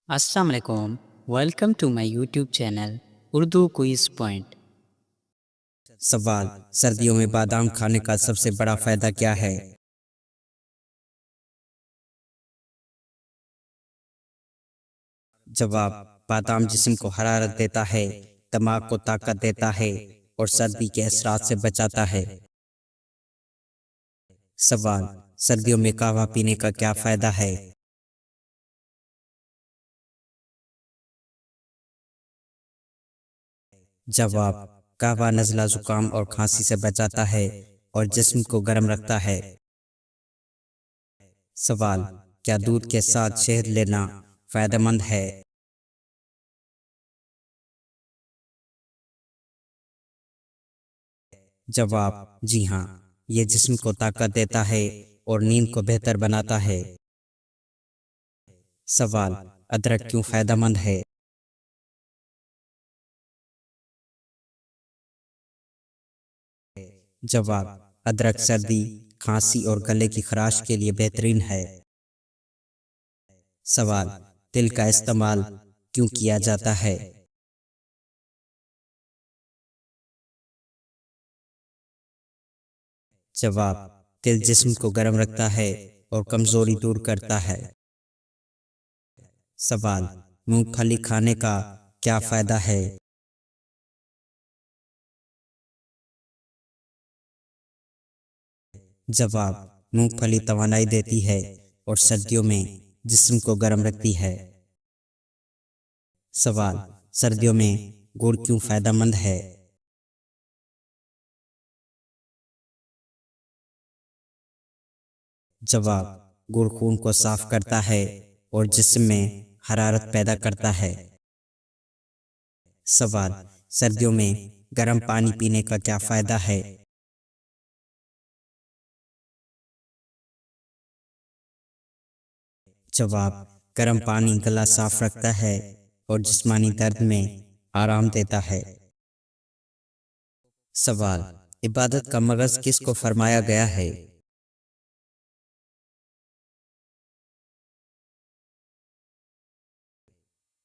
السلام علیکم، welcome to my YouTube channel Urdu quiz point. سوال: سردیوں میں بادام کھانے کا سب سے بڑا فائدہ کیا ہے؟ جواب: بادام جسم کو حرارت دیتا ہے، دماغ کو طاقت دیتا ہے اور سردی کے اثرات سے بچاتا ہے۔ سوال: سردیوں میں قہوہ پینے کا کیا فائدہ ہے؟ جواب: قہوہ نزلہ، زکام اور کھانسی سے بچاتا ہے اور جسم کو گرم رکھتا ہے۔ سوال: کیا دودھ کے ساتھ شہد لینا فائدہ مند ہے؟ جواب: جی ہاں، یہ جسم کو طاقت دیتا ہے اور نیند کو بہتر بناتا ہے۔ سوال: ادرک کیوں فائدہ مند ہے؟ جواب: ادرک سردی، کھانسی اور گلے کی خراش کے لیے بہترین ہے۔ سوال: تل کا استعمال کیوں کیا جاتا ہے؟ جواب: تل جسم کو گرم رکھتا ہے اور کمزوری دور کرتا ہے۔ سوال: مونگ پھلی کھانے کا کیا فائدہ ہے؟ جواب: مونگ پھلی توانائی دیتی ہے اور سردیوں میں جسم کو گرم رکھتی ہے۔ سوال: سردیوں میں گڑ کیوں فائدہ مند ہے؟ جواب: گڑ خون کو صاف کرتا ہے اور جسم میں حرارت پیدا کرتا ہے۔ سوال: سردیوں میں گرم پانی پینے کا کیا فائدہ ہے؟ جواب: گرم پانی گلا صاف رکھتا ہے اور جسمانی درد میں آرام دیتا ہے۔ سوال: عبادت کا مغز کس کو فرمایا گیا ہے؟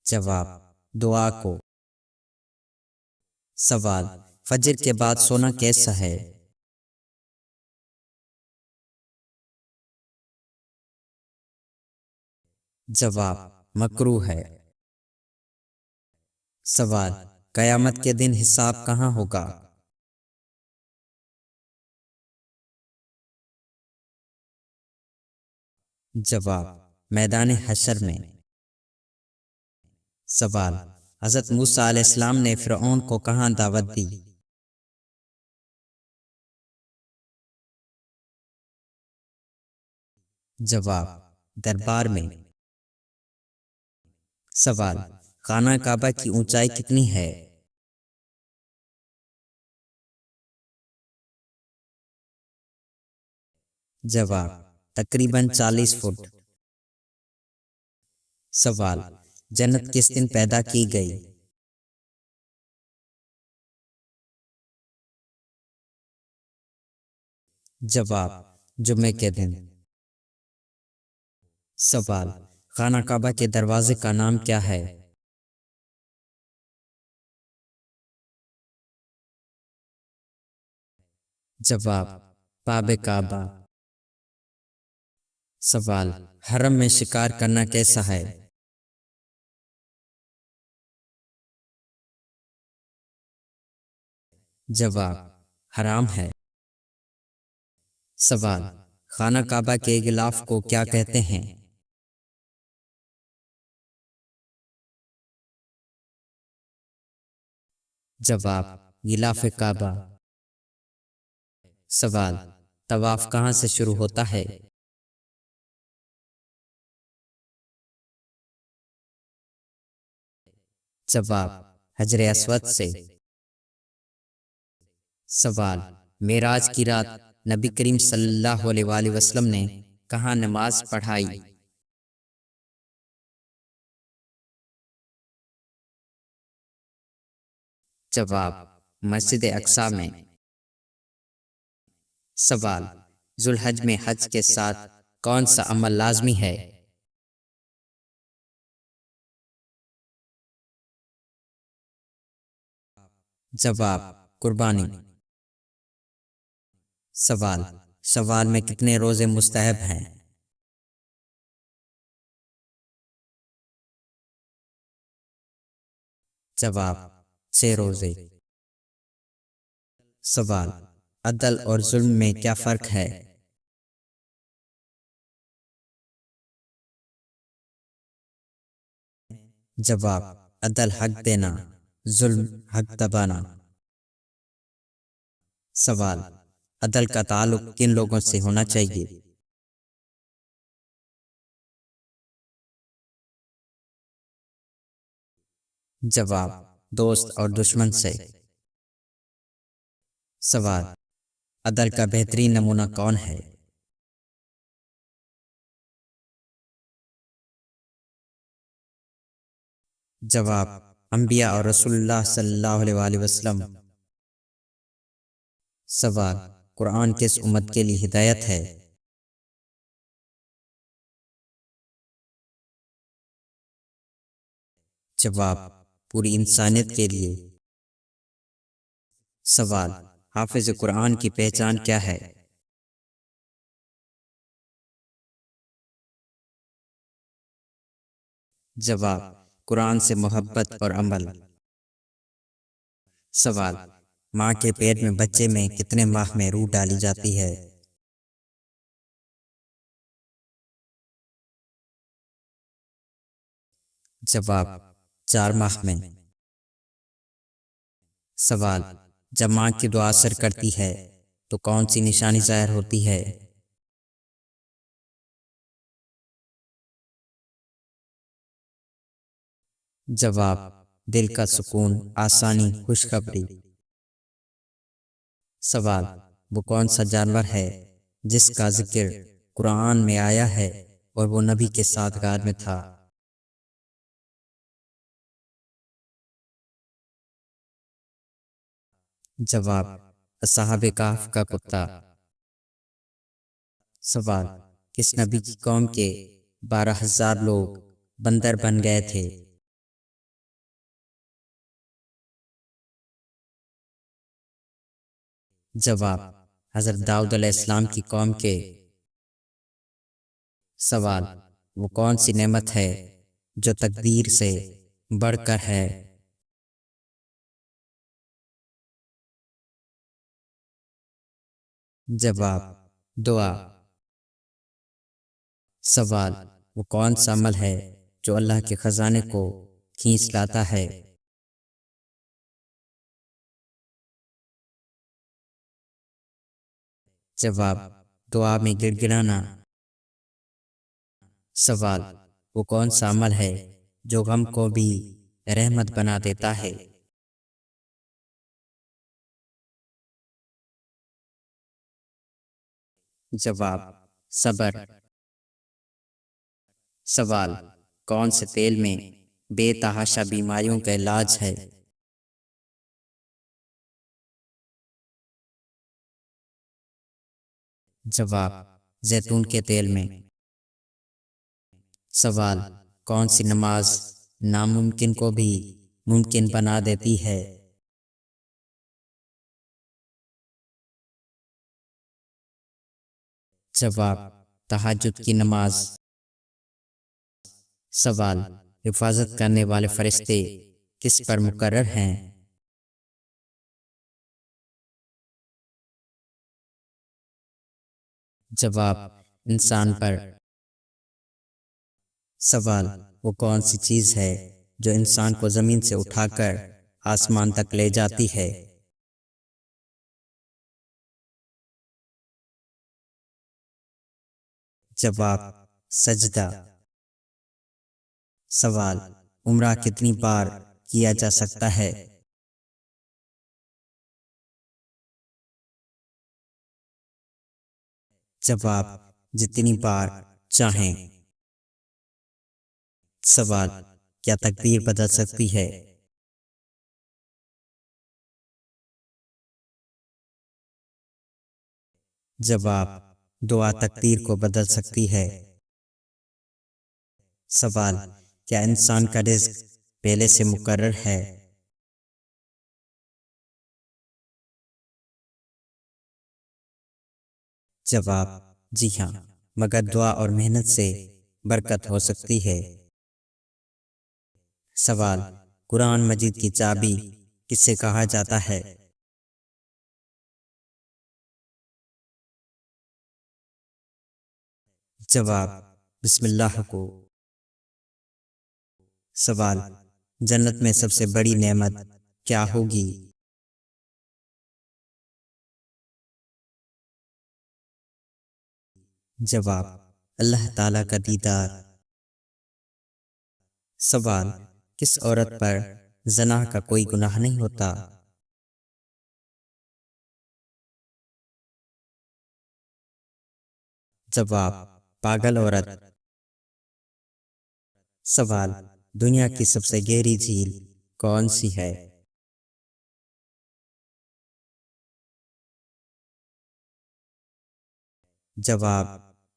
جواب: دعا کو۔ سوال: فجر کے بعد سونا کیسا ہے؟ جواب: مکروہ ہے۔ سوال: قیامت کے دن حساب کہاں ہوگا؟ جواب: میدان حشر میں۔ سوال: حضرت موسیٰ علیہ السلام نے فرعون کو کہاں دعوت دی؟ جواب: دربار میں۔ سوال: خانہ کعبہ کی اونچائی کتنی ہے؟ جواب: تقریباً 40 فٹ۔ سوال: جنت کس دن پیدا کی گئی؟ جواب: جمعے کے دن۔ سوال: خانہ کعبہ کے دروازے کا نام کیا ہے؟ جواب: باب کعبہ۔ سوال: حرم میں شکار کرنا کیسا ہے؟ جواب: حرام ہے۔ سوال: خانہ کعبہ کے غلاف کو کیا کہتے ہیں؟ جواب: غلاف کعبہ۔ سوال: طواف کہاں سے شروع ہوتا ہے؟ جواب: حجر اسود سے۔ سوال: معراج کی رات نبی کریم صلی اللہ علیہ وآلہ وسلم نے کہاں نماز پڑھائی؟ جواب: مسجد اقصی میں۔ سوال: ذوالحج میں حج کے ساتھ کون سا عمل لازمی ہے؟ جواب قربانی۔ سوال، شوال میں کتنے روزے مستحب ہیں؟ جواب 6 روزے۔ سوال، عدل اور ظلم میں کیا فرق ہے؟ جواب، عدل حق دینا، ظلم حق دبانا۔ سوال، عدل کا تعلق کن لوگوں سے ہونا چاہیے؟ جواب، دوست اور دشمن سے۔ سوال، عدل کا بہترین نمونہ کون ہے؟ جواب، انبیاء اور رسول اللہ صلی اللہ علیہ وآلہ وسلم۔ سوال، قرآن کس امت کے لیے ہدایت ہے؟ جواب، پوری انسانیت کے لیے۔ سوال، حافظ قرآن کی پہچان کیا ہے؟ جواب، قرآن سے محبت اور عمل۔ سوال، ماں کے پیٹ میں بچے میں کتنے ماہ میں روح ڈالی جاتی ہے؟ جواب، 4 ماہ میں۔ سوال، جب ماں کی دعا اثر کرتی ہے تو کون سی نشانی ظاہر ہوتی ہے؟ جواب، دل کا سکون، آسانی، خوشخبری۔ سوال، وہ کون سا جانور ہے جس کا ذکر قرآن میں آیا ہے اور وہ نبی کے ساتھ غار میں تھا؟ جواب، اصحاب کہف کا کتا۔ سوال، کس نبی کی قوم کے 12,000 لوگ بندر بن گئے تھے؟ جواب، حضرت داؤد علیہ السلام کی قوم کے۔ سوال، وہ کون سی نعمت ہے جو تقدیر سے بڑھ کر ہے؟ جواب، دعا۔ سوال، وہ کون سا عمل ہے جو اللہ کے خزانے کو کھینچ لاتا ہے؟ جواب، دعا میں گڑ گڑانا۔ سوال، وہ کون سا عمل ہے جو غم کو بھی رحمت بنا دیتا ہے؟ جواب، صبر۔ سوال، کون سے تیل میں بے تحاشا بیماریوں کا علاج ہے؟ جواب، زیتون کے تیل میں۔ سوال، کون سی نماز ناممکن کو بھی ممکن بنا دیتی ہے؟ جواب، تہجد کی نماز۔ سوال، حفاظت کرنے والے فرشتے کس پر مقرر ہیں؟ جواب، انسان پر۔ سوال، وہ کون سی چیز ہے جو انسان کو زمین سے اٹھا کر آسمان تک لے جاتی ہے؟ جواب، سجدہ۔ سوال، عمرہ کتنی بار کیا جا سکتا ہے؟ جواب، جتنی بار چاہیں۔ سوال، کیا تقدیر بدل سکتی ہے؟ جواب، دعا تقدیر کو بدل سکتی ہے۔ سوال، کیا انسان کا رزق پہلے سے مقرر ہے؟ جواب: جی ہاں، مگر دعا اور محنت سے برکت ہو سکتی ہے۔ سوال: قرآن مجید کی چابی کسے کہا جاتا ہے؟ جواب: بسم اللہ کو۔ سوال: جنت میں سب سے بڑی نعمت کیا ہوگی؟ جواب: اللہ تعالیٰ کا دیدار۔ سوال: کس عورت پر زنا کا کوئی گناہ نہیں ہوتا؟ جواب: پاگل عورت۔ سوال: دنیا کی سب سے گہری جھیل کون سی ہے؟ جواب: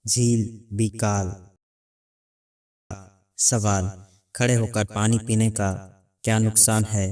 جھیل بیکال۔ سوال: کھڑے ہو کر پانی پینے کا کیا نقصان ہے؟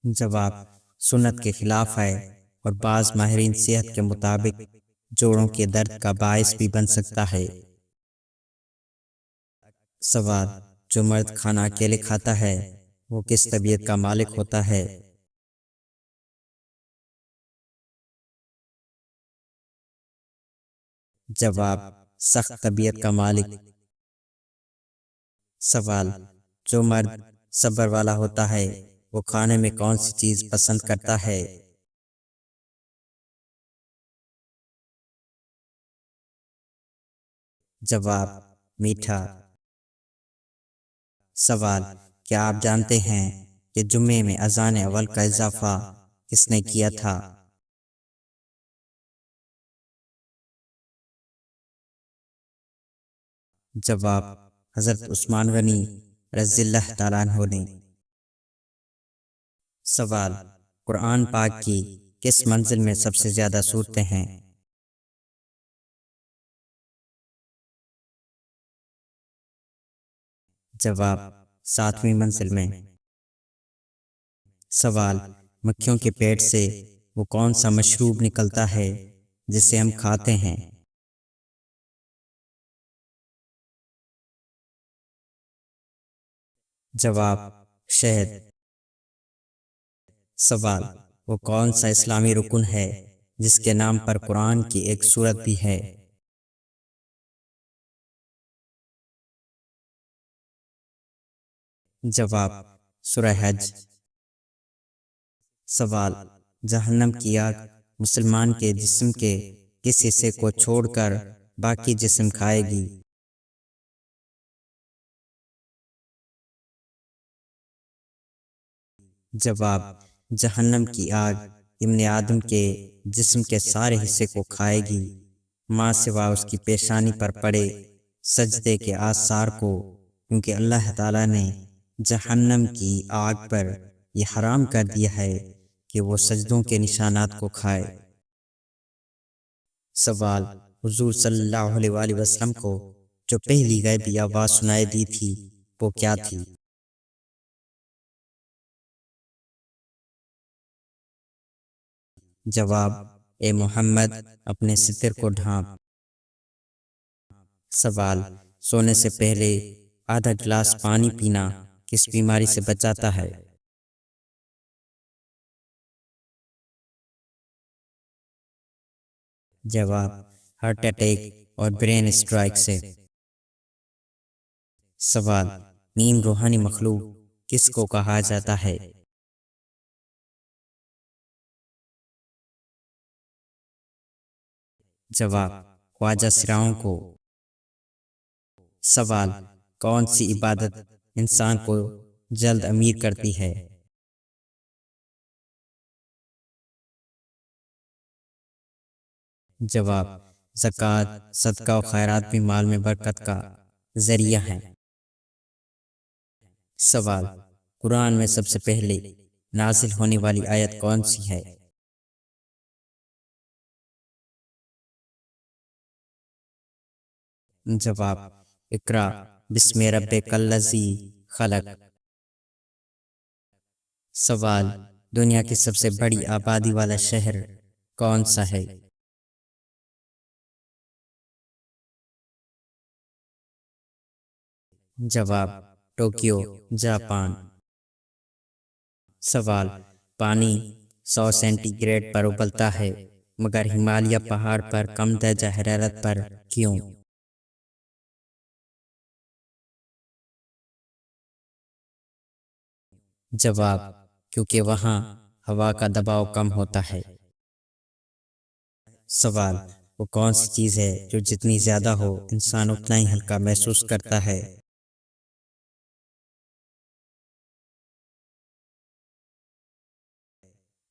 جواب: سنت کے خلاف ہے اور بعض ماہرین صحت کے مطابق جوڑوں کے درد کا باعث بھی بن سکتا ہے۔ سوال: جو مرد کھانا اکیلے کھاتا ہے وہ کس طبیعت کا مالک ہوتا ہے؟ جواب: سخت طبیعت کا مالک۔ سوال: جو مرد صبر والا ہوتا ہے وہ کھانے میں کون سی چیز پسند کرتا ہے؟ جواب: میٹھا۔ سوال: کیا آپ جانتے ہیں کہ جمعے میں اذان اول کا اضافہ کس نے کیا تھا؟ جواب: حضرت عثمان غنی رضی اللہ تعالیٰ عنہ نے۔ سوال: قرآن پاک کی کس منزل میں سب سے زیادہ صورتیں ہیں؟ جواب: 7ویں منزل میں۔ سوال: مکھیوں کے پیٹ سے وہ کون سا مشروب نکلتا ہے جسے ہم کھاتے ہیں؟ جواب: شہد۔ سوال: وہ کون سا اسلامی رکن ہے جس کے نام پر قرآن کی ایک سورت بھی ہے؟ جواب: سورہ حج۔ سوال: جہنم کی آگ مسلمان کے جسم کے کس حصے کو چھوڑ کر باقی جسم کھائے گی؟ جواب: جہنم کی آگ ابن آدم کے جسم کے سارے حصے کو کھائے گی ماں سوا اس کی پیشانی پر پڑے سجدے کے آثار کو، کیونکہ اللہ تعالیٰ نے جہنم کی آگ پر یہ حرام کر دیا ہے کہ وہ سجدوں کے نشانات کو کھائے۔ سوال: حضور صلی اللہ علیہ وآلہ وسلم کو جو پہلی غیبی آواز سنائی دی تھی وہ کیا تھی؟ جواب: اے محمد اپنے ستر کو ڈھانپ۔ سوال: سونے سے پہلے آدھا گلاس پانی پینا کس بیماری سے بچاتا ہے؟ جواب: ہارٹ اٹیک اور برین اسٹرائک سے۔ سوال: نیند روحانی مخلوق کس کو کہا جاتا ہے؟ جواب: خواجہ سراؤں کو۔ سوال: کون سی عبادت انسان کو جلد امیر کرتی ہے؟ جواب: زکوٰۃ، صدقہ و خیرات بھی مال میں برکت کا ذریعہ ہیں۔ سوال: قرآن میں سب سے پہلے نازل ہونے والی آیت کون سی ہے؟ جواب: اقرأ بسم ربک الذی خلق۔ سوال: دنیا کی سب سے بڑی آبادی والا شہر کون سا ہے؟ جواب ٹوکیو، جاپان۔ سوال، پانی 100 سینٹی گریڈ پر ابلتا ہے مگر ہمالیہ پہاڑ پر کم درجہ حرارت پر کیوں؟ جواب، کیونکہ وہاں ہوا کا دباؤ کم ہوتا ہے۔ سوال، وہ کون سی چیز ہے جو جتنی زیادہ ہو انسان اتنا ہی ہلکا محسوس کرتا ہے؟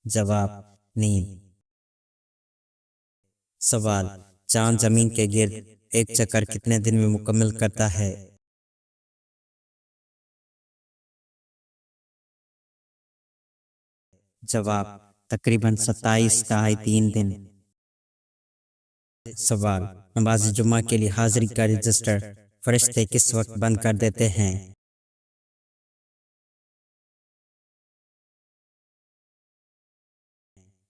جواب، نیند۔ سوال، چاند زمین کے گرد ایک چکر کتنے دن میں مکمل کرتا ہے؟ جواب، تقریباً 27.3 دن۔ سوال، نماز جمعہ کے لیے حاضری کا رجسٹر فرشتے کس وقت بند کر دیتے ہیں؟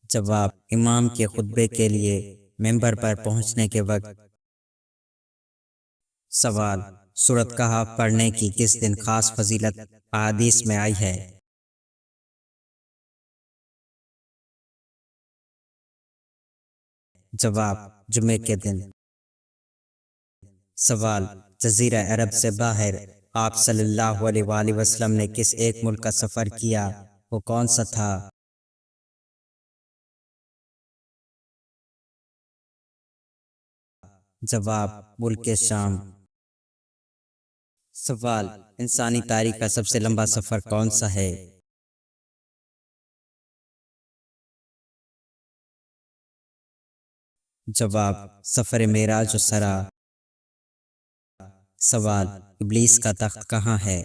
جواب، امام کے خطبے کے لیے ممبر پر پہنچنے کے وقت۔ سوال، سورۃ کہف پڑھنے کی کس دن خاص فضیلت احادیث میں آئی ہے؟ جواب، جمعے کے دن۔ سوال، جزیرہ عرب سے باہر آپ صلی اللہ علیہ وآلہ وسلم نے کس ایک ملک کا سفر کیا، وہ کون سا تھا؟ جواب، ملک شام۔ سوال، انسانی تاریخ کا سب سے لمبا سفر کون سا ہے؟ جواب، سفر معراج و سرا۔ سوال، ابلیس کا تخت کہاں ہے؟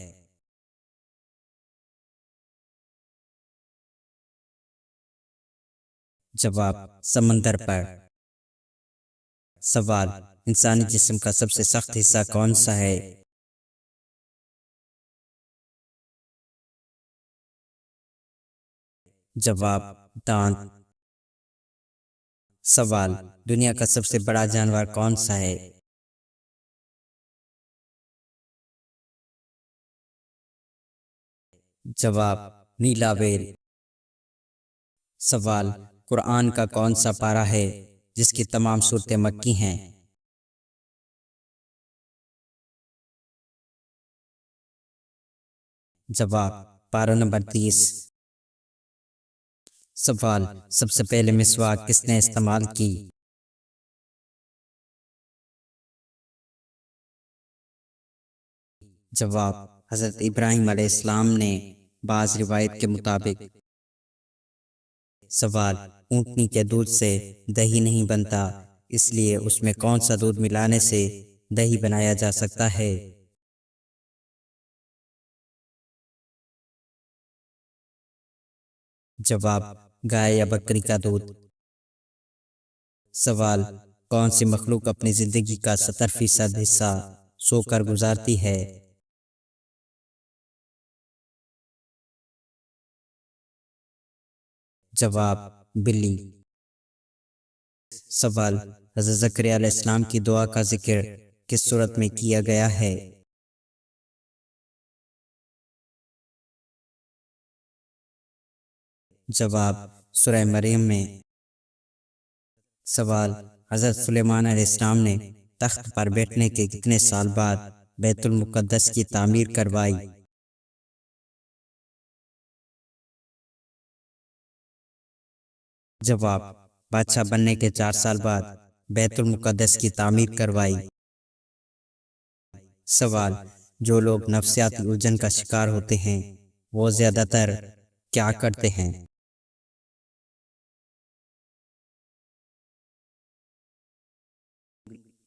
جواب، سمندر پر۔ سوال، انسانی جسم کا سب سے سخت حصہ کون سا ہے؟ جواب، دانت۔ سوال، دنیا کا سب سے بڑا جانور کون سا ہے؟ جواب، نیلا ویل۔ سوال، قرآن کا کون سا پارہ ہے جس کی تمام صورتیں مکی ہیں؟ جواب، پارہ نمبر 30۔ سوال، سب سے پہلے مسواک کس نے استعمال کی؟ جواب، حضرت ابراہیم علیہ السلام نے، بعض روایت کے مطابق۔ سوال، اونٹنی کے دودھ سے دہی نہیں بنتا، اس لیے اس میں کون سا دودھ ملانے سے دہی بنایا جا سکتا ہے؟ جواب، گائے یا بکری کا دودھ۔ سوال، کون سی مخلوق اپنی زندگی کا 70% حصہ سو کر گزارتی ہے؟ جواب، بلی۔ سوال، حضرت زکریا علیہ السلام کی دعا کا ذکر کس صورت میں کیا گیا ہے؟ جواب، سورہ مریم میں۔ سوال، حضرت سلیمان علیہ السلام نے تخت پر بیٹھنے کے کتنے سال بعد بیت المقدس کی تعمیر کروائی؟ جواب، بادشاہ بننے کے 4 سال بعد بیت المقدس کی تعمیر کروائی۔ سوال، جو لوگ نفسیاتی الجھن کا شکار ہوتے ہیں وہ زیادہ تر کیا کرتے ہیں؟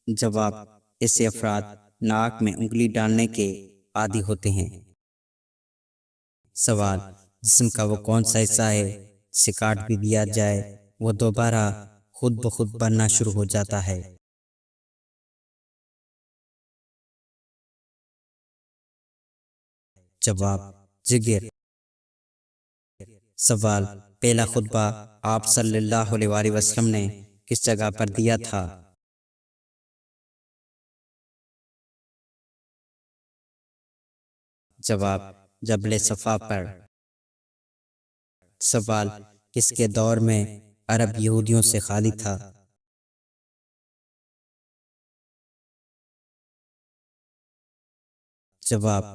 جواب، ایسے افراد ناک میں انگلی ڈالنے کے عادی ہوتے ہیں۔ سوال، جسم کا وہ کون سا حصہ ہے جسے کاٹ بھی دیا جائے وہ دوبارہ خود بخود بننا شروع ہو جاتا ہے؟ جواب، جگر۔ سوال: پہلا خطبہ آپ صلی اللہ علیہ وآلہ وسلم نے کس جگہ پر دیا تھا؟ جواب: جبل صفا پر۔ سوال: کس کے دور میں عرب یہودیوں سے خالی تھا؟ جواب: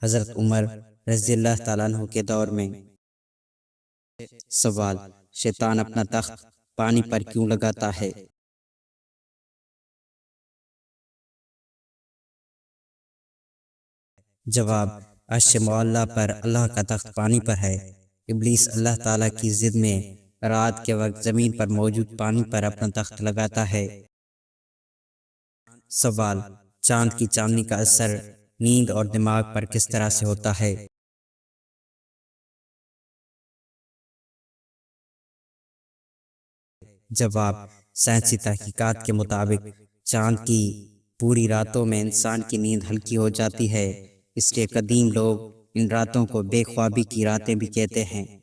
حضرت عمر رضی اللہ تعالیٰ عنہ کے دور میں۔ سوال: شیطان اپنا تخت پانی پر کیوں لگاتا ہے؟ جواب: عرش معلیٰ پر اللہ کا تخت پانی پر ہے۔ ابلیس اللہ تعالیٰ کی ضد میں رات کے وقت زمین پر موجود پانی پر اپنا تخت لگاتا ہے۔ سوال: چاند کی چاندنی کا اثر نیند اور دماغ پر کس طرح سے ہوتا ہے؟ جواب: سائنسی تحقیقات کے مطابق چاند کی پوری راتوں میں انسان کی نیند ہلکی ہو جاتی ہے، اس لیے قدیم لوگ ان راتوں کو بے خوابی کی راتیں بھی کہتے ہیں۔